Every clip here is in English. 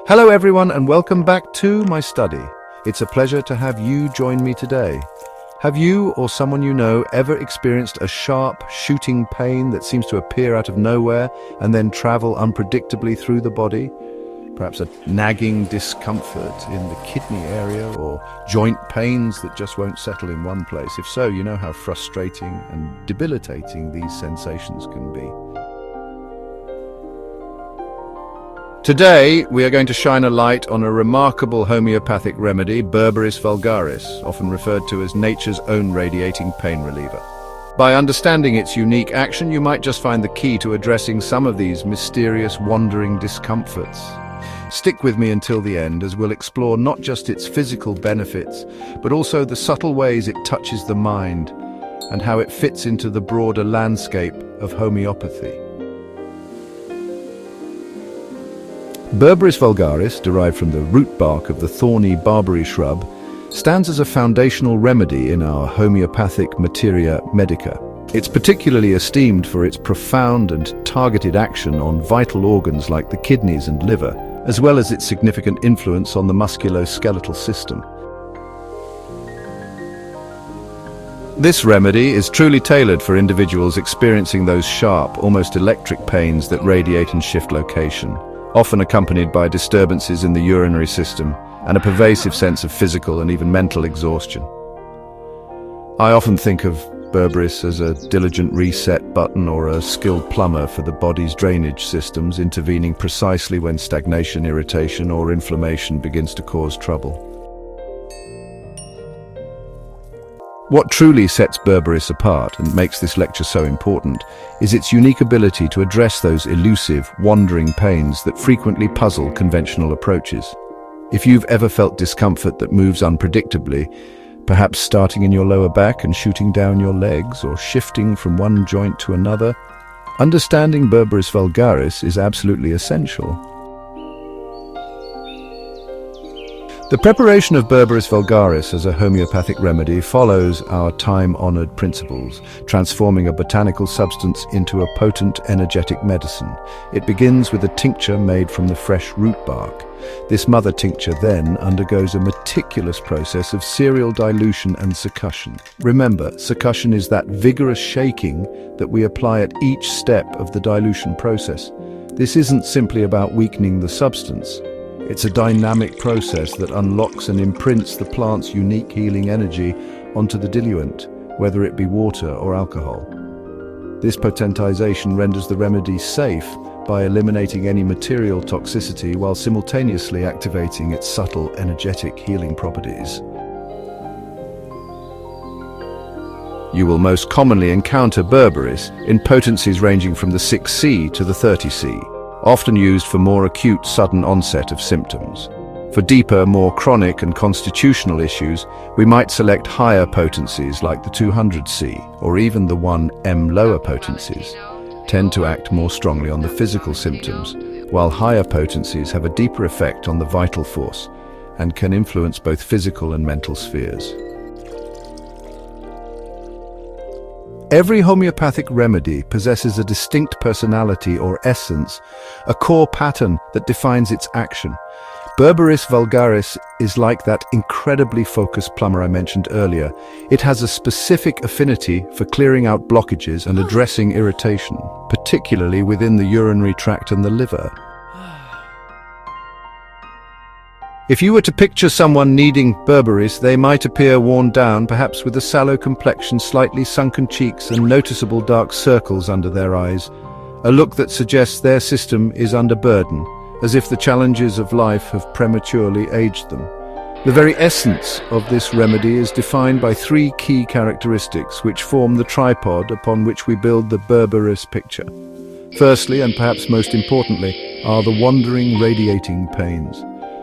Hello everyone and welcome back to my study. It's a pleasure to have you join me today. Have you or someone you know ever experienced a sharp, shooting pain that seems to appear out of nowhere and then travel unpredictably through the body? Perhaps a nagging discomfort in the kidney area or joint pains that just won't settle in one place. If so, you know how frustrating and debilitating these sensations can be. Today, we are going to shine a light on a remarkable homeopathic remedy, Berberis Vulgaris, often referred to as nature's own radiating pain reliever. By understanding its unique action, you might just find the key to addressing some of these mysterious, wandering discomforts. Stick with me until the end, as we'll explore not just its physical benefits, but also the subtle ways it touches the mind, and how it fits into the broader landscape of homeopathy. Berberis vulgaris, derived from the root bark of the thorny barberry shrub, stands as a foundational remedy in our homeopathic materia medica. It's particularly esteemed for its profound and targeted action on vital organs like the kidneys and liver, as well as its significant influence on the musculoskeletal system. This remedy is truly tailored for individuals experiencing those sharp, almost electric pains that radiate and shift location, often accompanied by disturbances in the urinary system and a pervasive sense of physical and even mental exhaustion. I often think of Berberis as a diligent reset button or a skilled plumber for the body's drainage systems, intervening precisely when stagnation, irritation, or inflammation begins to cause trouble. What truly sets Berberis apart and makes this lecture so important is its unique ability to address those elusive, wandering pains that frequently puzzle conventional approaches. If you've ever felt discomfort that moves unpredictably, perhaps starting in your lower back and shooting down your legs or shifting from one joint to another, understanding Berberis vulgaris is absolutely essential. The preparation of Berberis vulgaris as a homeopathic remedy follows our time-honored principles, transforming a botanical substance into a potent, energetic medicine. It begins with a tincture made from the fresh root bark. This mother tincture then undergoes a meticulous process of serial dilution and succussion. Remember, succussion is that vigorous shaking that we apply at each step of the dilution process. This isn't simply about weakening the substance. It's a dynamic process that unlocks and imprints the plant's unique healing energy onto the diluent, whether it be water or alcohol. This potentization renders the remedy safe by eliminating any material toxicity while simultaneously activating its subtle, energetic healing properties. You will most commonly encounter Berberis in potencies ranging from the 6C to the 30C. Often used for more acute, sudden onset of symptoms. For deeper, more chronic and constitutional issues, we might select higher potencies like the 200C or even the 1M lower potencies, tend to act more strongly on the physical symptoms, while higher potencies have a deeper effect on the vital force and can influence both physical and mental spheres. Every homeopathic remedy possesses a distinct personality or essence, a core pattern that defines its action. Berberis vulgaris is like that incredibly focused plumber I mentioned earlier. It has a specific affinity for clearing out blockages and addressing irritation, particularly within the urinary tract and the liver. If you were to picture someone needing Berberis, they might appear worn down, perhaps with a sallow complexion, slightly sunken cheeks, and noticeable dark circles under their eyes, a look that suggests their system is under burden, as if the challenges of life have prematurely aged them. The very essence of this remedy is defined by three key characteristics which form the tripod upon which we build the Berberis picture. Firstly, and perhaps most importantly, are the wandering, radiating pains.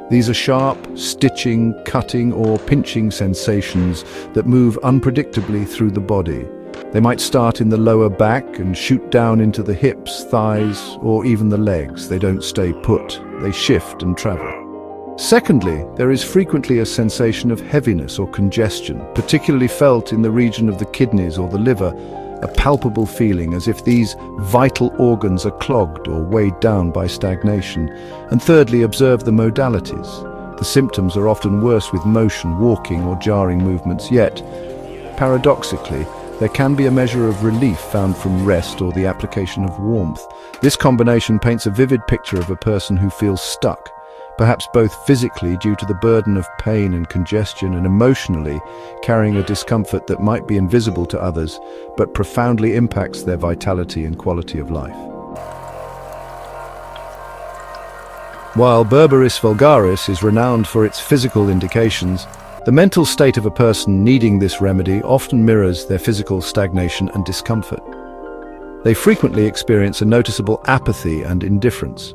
These are sharp, stitching, cutting, or pinching sensations that move unpredictably through the body. They might start in the lower back and shoot down into the hips, thighs, or even the legs. They don't stay put, they shift and travel. Secondly, there is frequently a sensation of heaviness or congestion, particularly felt in the region of the kidneys or the liver, a palpable feeling as if these vital organs are clogged or weighed down by stagnation. And thirdly, observe the modalities. The symptoms are often worse with motion, walking, or jarring movements, yet, paradoxically, there can be a measure of relief found from rest or the application of warmth. This combination paints a vivid picture of a person who feels stuck, perhaps both physically due to the burden of pain and congestion, and emotionally carrying a discomfort that might be invisible to others, but profoundly impacts their vitality and quality of life. While Berberis Vulgaris is renowned for its physical indications, the mental state of a person needing this remedy often mirrors their physical stagnation and discomfort. They frequently experience a noticeable apathy and indifference.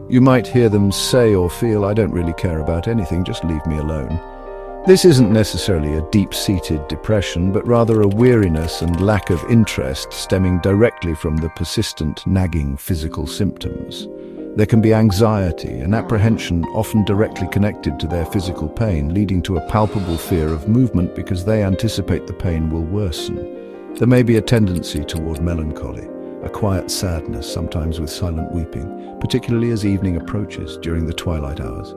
You might hear them say or feel, "I don't really care about anything, just leave me alone." This isn't necessarily a deep-seated depression, but rather a weariness and lack of interest stemming directly from the persistent, nagging physical symptoms. There can be anxiety and apprehension, often directly connected to their physical pain, leading to a palpable fear of movement because they anticipate the pain will worsen. There may be a tendency toward melancholy, a quiet sadness, sometimes with silent weeping, particularly as evening approaches during the twilight hours.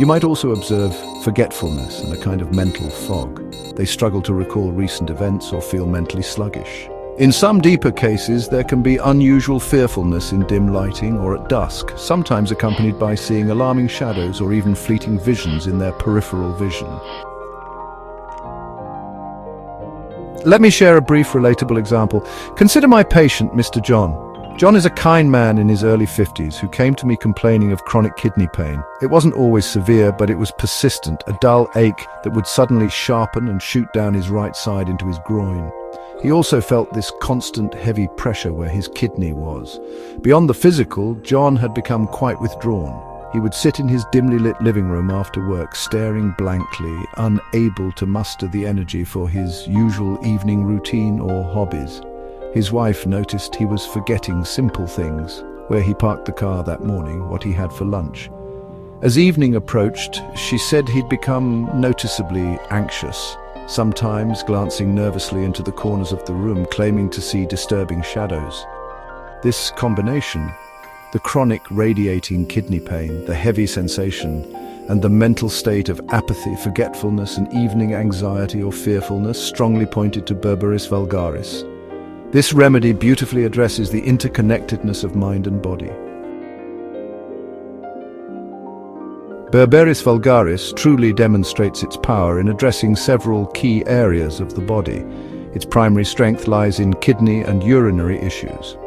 You might also observe forgetfulness and a kind of mental fog. They struggle to recall recent events or feel mentally sluggish. In some deeper cases, there can be unusual fearfulness in dim lighting or at dusk, sometimes accompanied by seeing alarming shadows or even fleeting visions in their peripheral vision. Let me share a brief relatable example. Consider my patient, Mr. John. John is a kind man in his early 50s who came to me complaining of chronic kidney pain. It wasn't always severe, but it was persistent, a dull ache that would suddenly sharpen and shoot down his right side into his groin. He also felt this constant heavy pressure where his kidney was. Beyond the physical, John had become quite withdrawn. He would sit in his dimly lit living room after work, staring blankly, unable to muster the energy for his usual evening routine or hobbies. His wife noticed he was forgetting simple things, where he parked the car that morning, what he had for lunch. As evening approached, she said he'd become noticeably anxious, sometimes glancing nervously into the corners of the room, claiming to see disturbing shadows. This combination, the chronic radiating kidney pain, the heavy sensation, and the mental state of apathy, forgetfulness, and evening anxiety or fearfulness, strongly pointed to Berberis Vulgaris. This remedy beautifully addresses the interconnectedness of mind and body. Berberis Vulgaris truly demonstrates its power in addressing several key areas of the body. Its primary strength lies in kidney and urinary issues.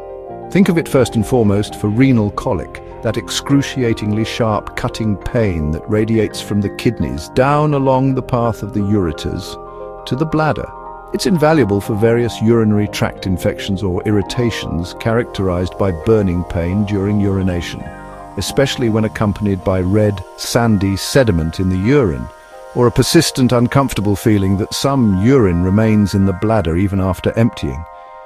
Think of it first and foremost for renal colic, that excruciatingly sharp, cutting pain that radiates from the kidneys down along the path of the ureters to the bladder. It's invaluable for various urinary tract infections or irritations characterized by burning pain during urination, especially when accompanied by red, sandy sediment in the urine, or a persistent uncomfortable feeling that some urine remains in the bladder even after emptying.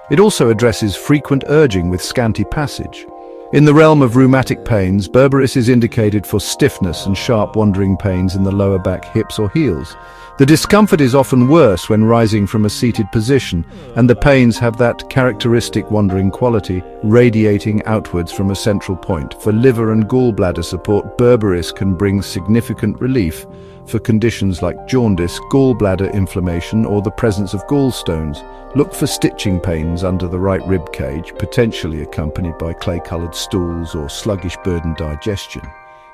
It also addresses frequent urging with scanty passage. In the realm of rheumatic pains, Berberis is indicated for stiffness and sharp wandering pains in the lower back, hips or heels. The discomfort is often worse when rising from a seated position, and the pains have that characteristic wandering quality, radiating outwards from a central point. For liver and gallbladder support, Berberis can bring significant relief for conditions like jaundice, gallbladder inflammation, or the presence of gallstones. Look for stitching pains under the right rib cage, potentially accompanied by clay-colored stools or sluggish burden digestion.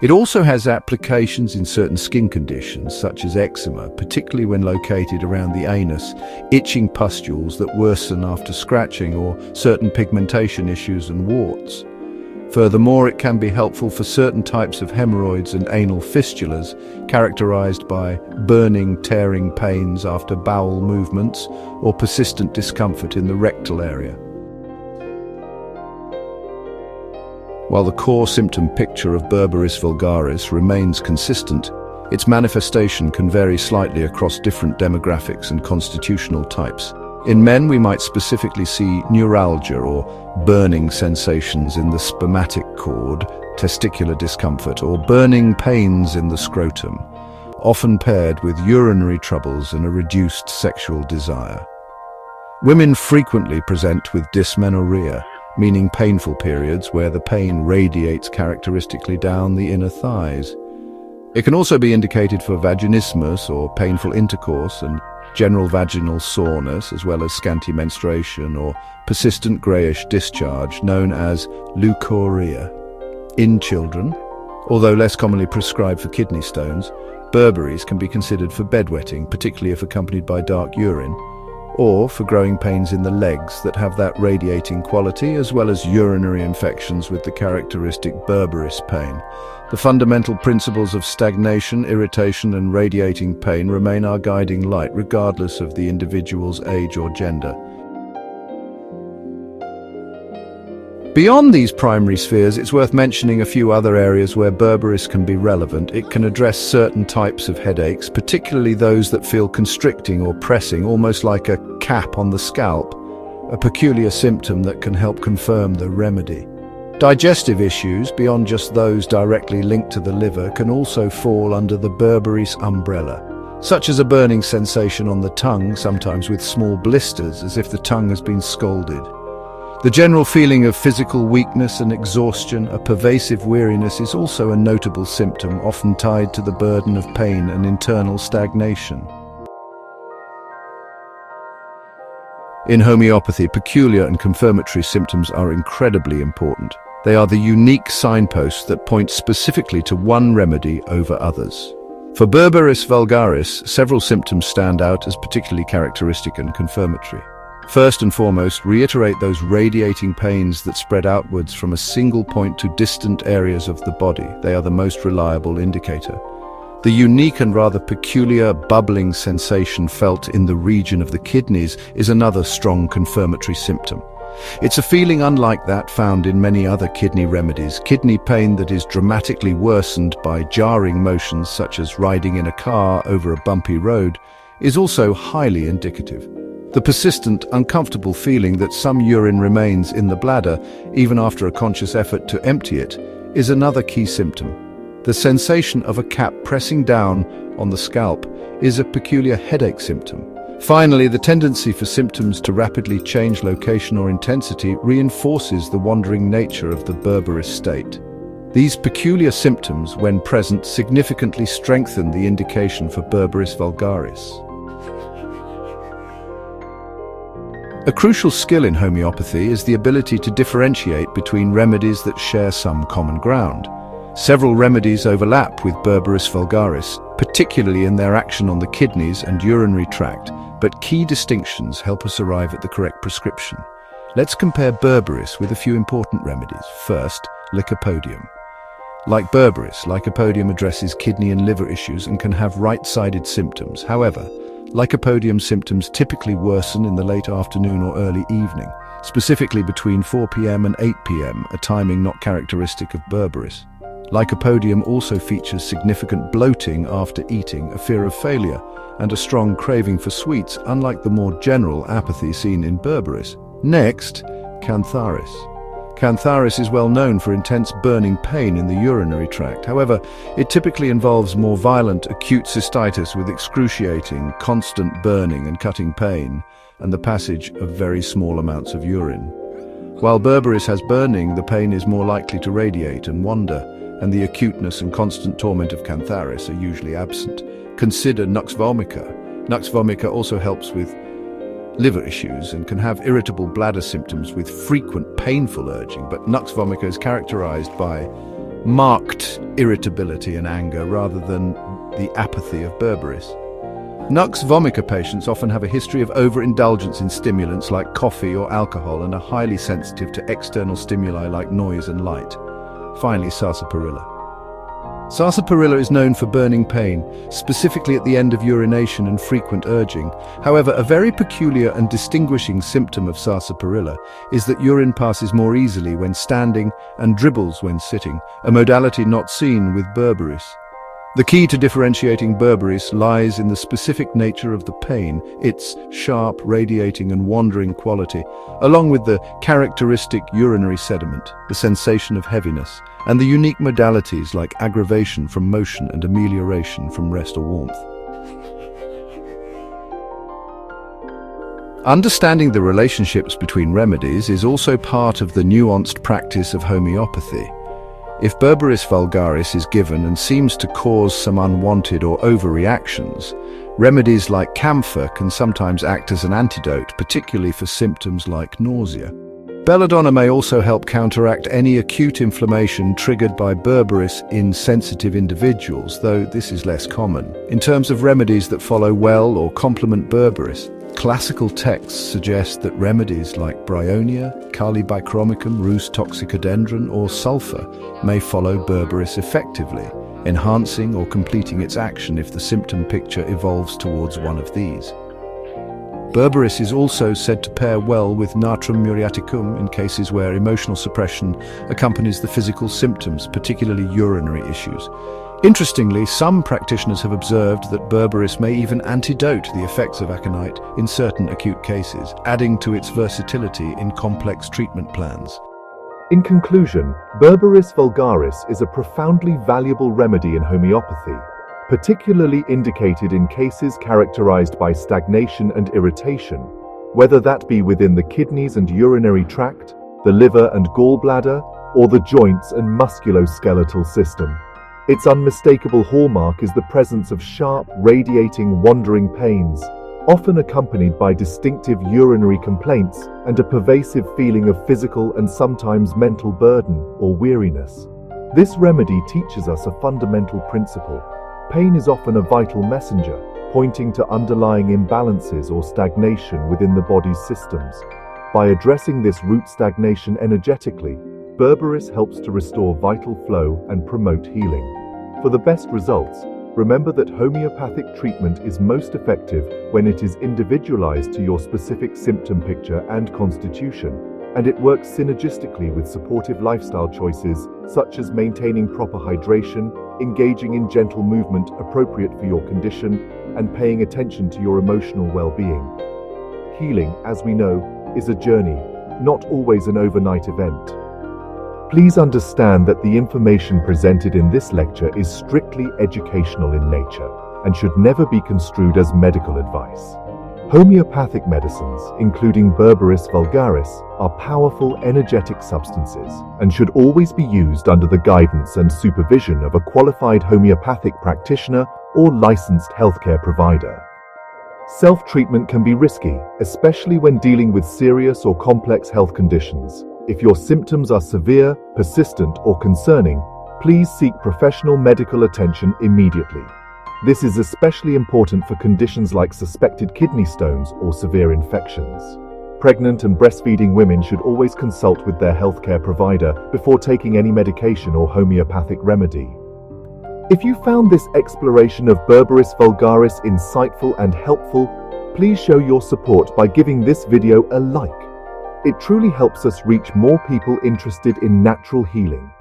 It also has applications in certain skin conditions, such as eczema, particularly when located around the anus, itching pustules that worsen after scratching, or certain pigmentation issues and warts. Furthermore, it can be helpful for certain types of hemorrhoids and anal fistulas, characterized by burning, tearing pains after bowel movements, or persistent discomfort in the rectal area. While the core symptom picture of Berberis Vulgaris remains consistent, its manifestation can vary slightly across different demographics and constitutional types. In men, we might specifically see neuralgia or burning sensations in the spermatic cord, testicular discomfort, or burning pains in the scrotum, often paired with urinary troubles and a reduced sexual desire. Women frequently present with dysmenorrhea, meaning painful periods where the pain radiates characteristically down the inner thighs. It can also be indicated for vaginismus or painful intercourse and general vaginal soreness, as well as scanty menstruation or persistent greyish discharge known as leukorrhea. In children, although less commonly prescribed for kidney stones, berberis can be considered for bedwetting, particularly if accompanied by dark urine, or for growing pains in the legs that have that radiating quality, as well as urinary infections with the characteristic berberis pain. The fundamental principles of stagnation, irritation, and radiating pain remain our guiding light, regardless of the individual's age or gender. Beyond these primary spheres, it's worth mentioning a few other areas where berberis can be relevant. It can address certain types of headaches, particularly those that feel constricting or pressing, almost like a cap on the scalp, a peculiar symptom that can help confirm the remedy. Digestive issues, beyond just those directly linked to the liver, can also fall under the berberis umbrella, such as a burning sensation on the tongue, sometimes with small blisters, as if the tongue has been scalded. The general feeling of physical weakness and exhaustion, a pervasive weariness, is also a notable symptom, often tied to the burden of pain and internal stagnation. In homeopathy, peculiar and confirmatory symptoms are incredibly important. They are the unique signposts that point specifically to one remedy over others. For Berberis Vulgaris, several symptoms stand out as particularly characteristic and confirmatory. First and foremost, reiterate those radiating pains that spread outwards from a single point to distant areas of the body. They are the most reliable indicator. The unique and rather peculiar bubbling sensation felt in the region of the kidneys is another strong confirmatory symptom. It's a feeling unlike that found in many other kidney remedies. Kidney pain that is dramatically worsened by jarring motions such as riding in a car over a bumpy road is also highly indicative. The persistent, uncomfortable feeling that some urine remains in the bladder, even after a conscious effort to empty it, is another key symptom. The sensation of a cap pressing down on the scalp is a peculiar headache symptom. Finally, the tendency for symptoms to rapidly change location or intensity reinforces the wandering nature of the berberis state. These peculiar symptoms, when present, significantly strengthen the indication for Berberis vulgaris. A crucial skill in homeopathy is the ability to differentiate between remedies that share some common ground. Several remedies overlap with Berberis vulgaris, particularly in their action on the kidneys and urinary tract, but key distinctions help us arrive at the correct prescription. Let's compare berberis with a few important remedies. First, Lycopodium. Like berberis, Lycopodium addresses kidney and liver issues and can have right-sided symptoms. However, Lycopodium symptoms typically worsen in the late afternoon or early evening, specifically between 4 p.m. and 8 p.m., a timing not characteristic of berberis. Lycopodium also features significant bloating after eating, a fear of failure, and a strong craving for sweets, unlike the more general apathy seen in berberis. Next, Cantharis. Cantharis is well known for intense burning pain in the urinary tract. However, it typically involves more violent acute cystitis with excruciating, constant burning and cutting pain, and the passage of very small amounts of urine. While berberis has burning, the pain is more likely to radiate and wander, and the acuteness and constant torment of Cantharis are usually absent. Consider Nux Vomica. Nux Vomica also helps with liver issues and can have irritable bladder symptoms with frequent painful urging, but Nux Vomica is characterized by marked irritability and anger rather than the apathy of berberis. Nux Vomica patients often have a history of overindulgence in stimulants like coffee or alcohol and are highly sensitive to external stimuli like noise and light. Finally, Sarsaparilla. Sarsaparilla is known for burning pain, specifically at the end of urination and frequent urging. However, a very peculiar and distinguishing symptom of sarsaparilla is that urine passes more easily when standing and dribbles when sitting, a modality not seen with berberis. The key to differentiating berberis lies in the specific nature of the pain, its sharp, radiating and wandering quality, along with the characteristic urinary sediment, the sensation of heaviness, and the unique modalities like aggravation from motion and amelioration from rest or warmth. Understanding the relationships between remedies is also part of the nuanced practice of homeopathy. If Berberis Vulgaris is given and seems to cause some unwanted or overreactions, remedies like camphor can sometimes act as an antidote, particularly for symptoms like nausea. Belladonna may also help counteract any acute inflammation triggered by Berberis in sensitive individuals, though this is less common. In terms of remedies that follow well or complement Berberis, classical texts suggest that remedies like Bryonia, Kali bichromicum, Rhus toxicodendron, or sulfur may follow Berberis effectively, enhancing or completing its action if the symptom picture evolves towards one of these. Berberis is also said to pair well with Natrum muriaticum in cases where emotional suppression accompanies the physical symptoms, particularly urinary issues. Interestingly, some practitioners have observed that Berberis may even antidote the effects of aconite in certain acute cases, adding to its versatility in complex treatment plans. In conclusion, Berberis vulgaris is a profoundly valuable remedy in homeopathy, particularly indicated in cases characterized by stagnation and irritation, whether that be within the kidneys and urinary tract, the liver and gallbladder, or the joints and musculoskeletal system. Its unmistakable hallmark is the presence of sharp, radiating, wandering pains, often accompanied by distinctive urinary complaints and a pervasive feeling of physical and sometimes mental burden or weariness. This remedy teaches us a fundamental principle. Pain is often a vital messenger, pointing to underlying imbalances or stagnation within the body's systems. By addressing this root stagnation energetically, Berberis helps to restore vital flow and promote healing. For the best results, remember that homeopathic treatment is most effective when it is individualized to your specific symptom picture and constitution, and it works synergistically with supportive lifestyle choices such as maintaining proper hydration, engaging in gentle movement appropriate for your condition, and paying attention to your emotional well-being. Healing, as we know, is a journey, not always an overnight event. Please understand that the information presented in this lecture is strictly educational in nature and should never be construed as medical advice. Homeopathic medicines, including Berberis vulgaris, are powerful energetic substances and should always be used under the guidance and supervision of a qualified homeopathic practitioner or licensed healthcare provider. Self-treatment can be risky, especially when dealing with serious or complex health conditions. If your symptoms are severe, persistent, or concerning, please seek professional medical attention immediately. This is especially important for conditions like suspected kidney stones or severe infections. Pregnant and breastfeeding women should always consult with their healthcare provider before taking any medication or homeopathic remedy. If you found this exploration of Berberis vulgaris insightful and helpful, please show your support by giving this video a like. It truly helps us reach more people interested in natural healing.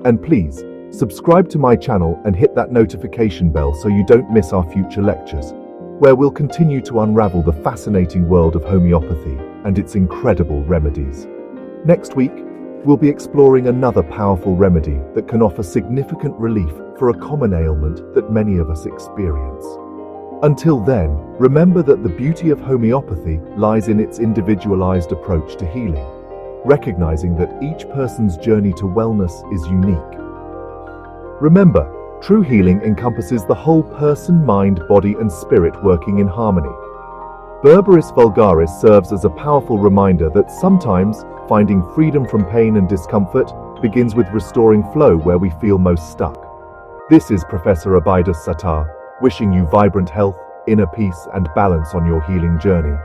And please, subscribe to my channel and hit that notification bell so you don't miss our future lectures, where we'll continue to unravel the fascinating world of homeopathy and its incredible remedies. Next week, we'll be exploring another powerful remedy that can offer significant relief for a common ailment that many of us experience. Until then, remember that the beauty of homeopathy lies in its individualized approach to healing, recognizing that each person's journey to wellness is unique. Remember, true healing encompasses the whole person, mind, body, and spirit working in harmony. Berberis vulgaris serves as a powerful reminder that sometimes finding freedom from pain and discomfort begins with restoring flow where we feel most stuck. This is Professor Obaidus Sattar, wishing you vibrant health, inner peace, and balance on your healing journey.